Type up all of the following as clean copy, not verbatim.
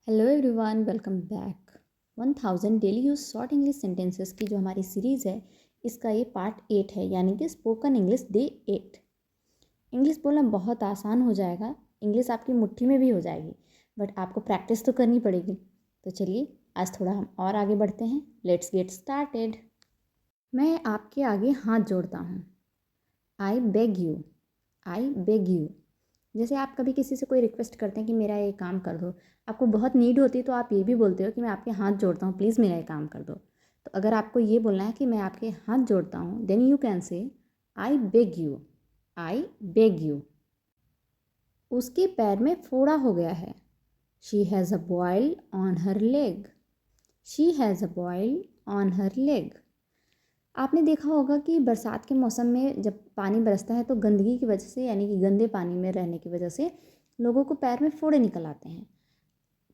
Hello everyone, welcome back. 1000 daily use short English sentences की जो हमारी सीरीज़ है, इसका ये पार्ट 8 है, यानी कि स्पोकन इंग्लिश डे 8। इंग्लिश बोलना बहुत आसान हो जाएगा, इंग्लिश आपकी मुट्ठी में भी हो जाएगी, बट आपको प्रैक्टिस तो करनी पड़ेगी। तो चलिए आज थोड़ा हम और आगे बढ़ते हैं। Let's get started. मैं आपके आगे हाथ जोड़ता हूँ। आई beg you. I beg you. जैसे आप कभी किसी से कोई रिक्वेस्ट करते हैं कि मेरा ये काम कर दो, आपको बहुत नीड होती है, तो आप ये भी बोलते हो कि मैं आपके हाथ जोड़ता हूँ, प्लीज़ मेरा ये काम कर दो। तो अगर आपको ये बोलना है कि मैं आपके हाथ जोड़ता हूँ, then you can say I beg you. I beg you. उसके पैर में फोड़ा हो गया है। She has a boil on her leg. She has a boil on her leg. आपने देखा होगा कि बरसात के मौसम में जब पानी बरसता है तो गंदगी की वजह से, यानी कि गंदे पानी में रहने की वजह से लोगों को पैर में फोड़े निकल आते हैं।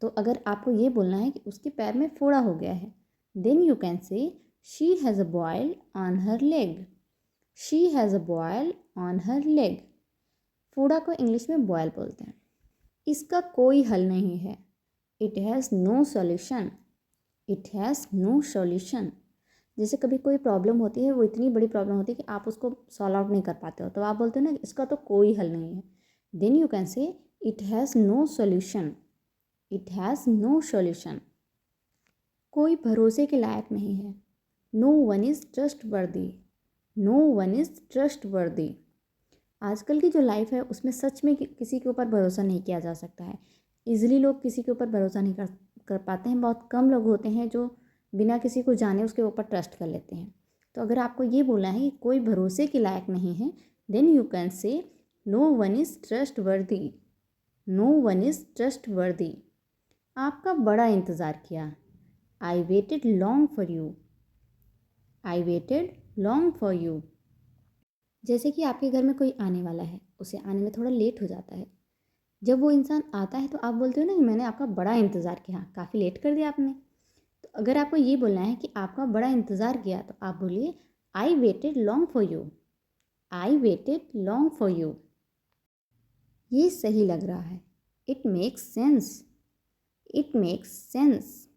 तो अगर आपको ये बोलना है कि उसके पैर में फोड़ा हो गया है, then you can say she has a boil on her leg. She has a boil on her leg. फोड़ा को इंग्लिश में बॉयल बोलते हैं। इसका कोई हल नहीं है। It has no solution. It has no solution. जैसे कभी कोई प्रॉब्लम होती है, वो इतनी बड़ी प्रॉब्लम होती है कि आप उसको सॉल्व आउट नहीं कर पाते हो, तो आप बोलते हो ना इसका तो कोई हल नहीं है, then you can say it has no solution. It has no solution. कोई भरोसे के लायक नहीं है। No one is trustworthy. No one is trustworthy. आजकल की जो लाइफ है उसमें सच में किसी के ऊपर भरोसा नहीं किया जा सकता है। इजीली लोग किसी के ऊपर भरोसा नहीं कर पाते हैं। बहुत कम लोग होते हैं जो बिना किसी को जाने उसके ऊपर ट्रस्ट कर लेते हैं। तो अगर आपको ये बोलना है कि कोई भरोसे के लायक नहीं है, then you can say no one is trustworthy. No one is trustworthy. आपका बड़ा इंतज़ार किया। I waited long for you. I waited long for you. जैसे कि आपके घर में कोई आने वाला है, उसे आने में थोड़ा लेट हो जाता है। जब वो इंसान आता है तो आप बोलते हो ना कि मैंने आपका बड़ा इंतज़ार किया, काफ़ी लेट कर दिया आपने। तो अगर आपको ये बोलना है कि आपका बड़ा इंतज़ार किया, तो आप बोलिए आई waited long for you. I waited long for you. ये सही लग रहा है। It makes sense. It makes sense.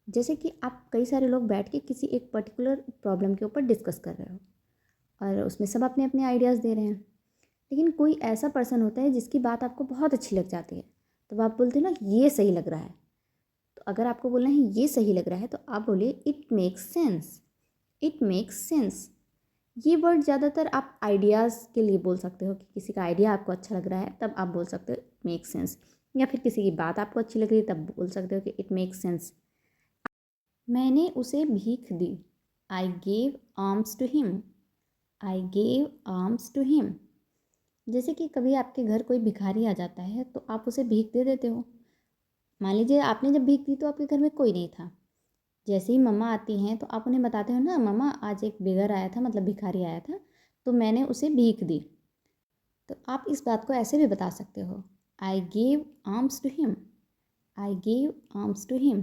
जैसे कि आप कई सारे लोग बैठ के किसी एक पर्टिकुलर प्रॉब्लम के ऊपर डिस्कस कर रहे हो और उसमें सब अपने अपने आइडियाज़ दे रहे हैं, लेकिन कोई ऐसा पर्सन होता है जिसकी बात आपको बहुत अच्छी लग जाती है, तो आप बोलते हो ना ये सही लग रहा है। तो अगर आपको बोलना है ये सही लग रहा है, तो आप बोलिए it makes sense. It makes sense. ये वर्ड ज़्यादातर आप आइडियाज़ के लिए बोल सकते हो कि किसी का आइडिया आपको अच्छा लग रहा है, तब आप बोल सकते हो इट मेक्स सेंस। या फिर किसी की बात आपको अच्छी लग रही है, तब बोल सकते हो कि इट मेक्स सेंस। मैंने उसे भीख दी। I gave arms to him. I gave arms to him. जैसे कि कभी आपके घर कोई भिखारी आ जाता है तो आप उसे भीख दे देते हो। मान लीजिए आपने जब भीख दी तो आपके घर में कोई नहीं था। जैसे ही मम्मा आती हैं तो आप उन्हें बताते हो ना, मम्मा आज एक बेगर आया था, मतलब भिखारी आया था, तो मैंने उसे भीख दी। तो आप इस बात को ऐसे भी बता सकते हो, I gave arms to him. I gave arms to him.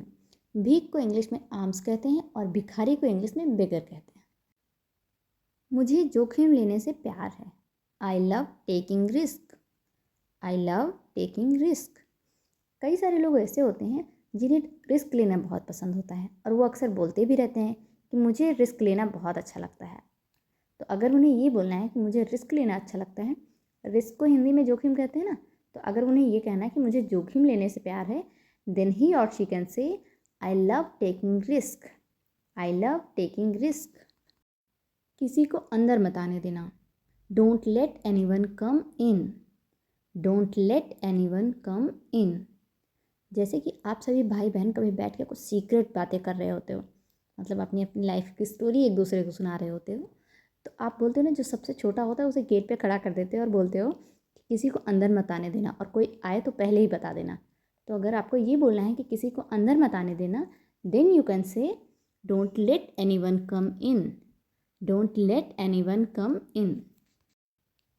भीख को इंग्लिश में आर्म्स कहते हैं और भिखारी को इंग्लिश में बेगर कहते हैं। मुझे जोखिम लेने से प्यार है। आई love taking risk. I love taking risk. कई सारे लोग ऐसे होते हैं जिन्हें रिस्क लेना बहुत पसंद होता है और वो अक्सर बोलते भी रहते हैं कि मुझे रिस्क लेना बहुत अच्छा लगता है। तो अगर उन्हें ये बोलना है कि मुझे रिस्क लेना अच्छा लगता है, रिस्क को हिंदी में जोखिम कहते हैं ना, तो अगर उन्हें ये कहना है कि मुझे जोखिम लेने से प्यार है, देन ही और she can say I love taking risk. I love taking risk. किसी को अंदर मत आने देना। Don't let anyone come in. Don't let anyone come in. जैसे कि आप सभी भाई बहन कभी बैठ के कुछ सीक्रेट बातें कर रहे होते हो, मतलब अपनी अपनी लाइफ की स्टोरी एक दूसरे को सुना रहे होते हो, तो आप बोलते हो ना, जो सबसे छोटा होता है उसे गेट पे खड़ा कर देते हो और बोलते हो कि किसी को अंदर मत आने देना, और कोई आए तो पहले ही बता देना। तो अगर आपको ये बोलना है कि किसी को अंदर मत आने देना, then you can say don't let anyone come in. Don't let anyone come in.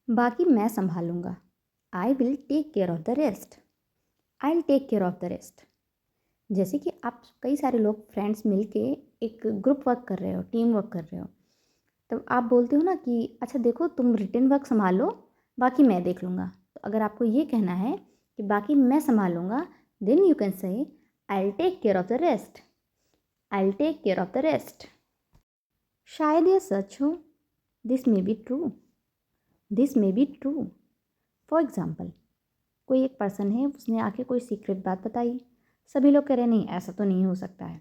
बाकी मैं संभालूंगा। I will take care of the rest. I will take care of the rest. जैसे कि आप कई सारे लोग फ्रेंड्स मिलके एक ग्रुप वर्क कर रहे हो, टीम वर्क कर रहे हो, तो आप बोलते हो ना कि अच्छा देखो तुम रिटन वर्क संभालो, बाकी मैं देख लूँगा। तो अगर आपको ये कहना है कि बाकी मैं संभाल लूँगा, देन यू कैन से I'll take care of the rest. I'll take care of the rest. शायद ये सच हो. This may be true. This may be true. For example, कोई एक पर्सन है, उसने आके कोई सीक्रेट बात बताई. सभी लोग कह रहे हैं नहीं ऐसा तो नहीं हो सकता है,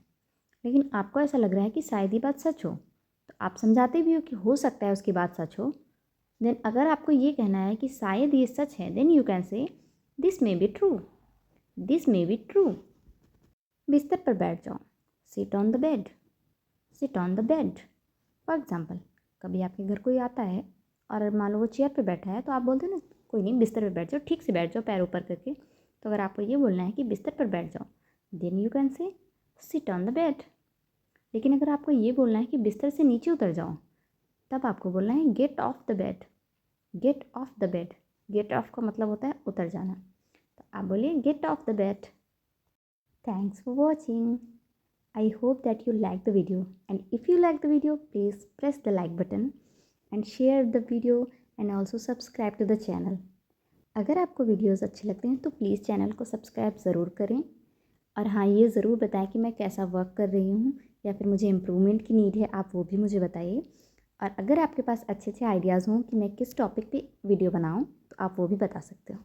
लेकिन आपको ऐसा लग रहा है कि शायद ये बात सच हो, तो आप समझाते भी हो कि हो सकता है उसकी बात सच हो. देन अगर आपको ये कहना है कि शायद ये सच है, then you can say this may be true. This may be true. बिस्तर पर बैठ जाओ. Sit on the bed. Sit on the bed. For example, कभी आपके घर कोई आता है और मान लो वो चेयर पे बैठा है, तो आप बोलते हो ना कोई नहीं बिस्तर पे बैठ जाओ, ठीक से बैठ जाओ पैर ऊपर करके. तो अगर आपको ये बोलना है कि बिस्तर पर बैठ जाओ, then you can say sit on the bed. लेकिन अगर आपको ये बोलना है कि बिस्तर से नीचे उतर जाओ, तब आपको बोलना है get off the bed. Get off the bed. Get off का मतलब होता है उतर जाना. तो आप बोलिए get off the bed. Thanks for watching. I hope that you like the video, and if you like the video, please press the like button and share the video and also subscribe to the channel. अगर आपको videos अच्छे लगते हैं तो please channel को subscribe ज़रूर करें. और हाँ, ये ज़रूर बताएं कि मैं कैसा वर्क कर रही हूँ या फिर मुझे इम्प्रूवमेंट की नीड है, आप वो भी मुझे बताइए. और अगर आपके पास अच्छे अच्छे आइडियाज़ हों कि मैं किस टॉपिक पे वीडियो बनाऊँ, तो आप वो भी बता सकते हो.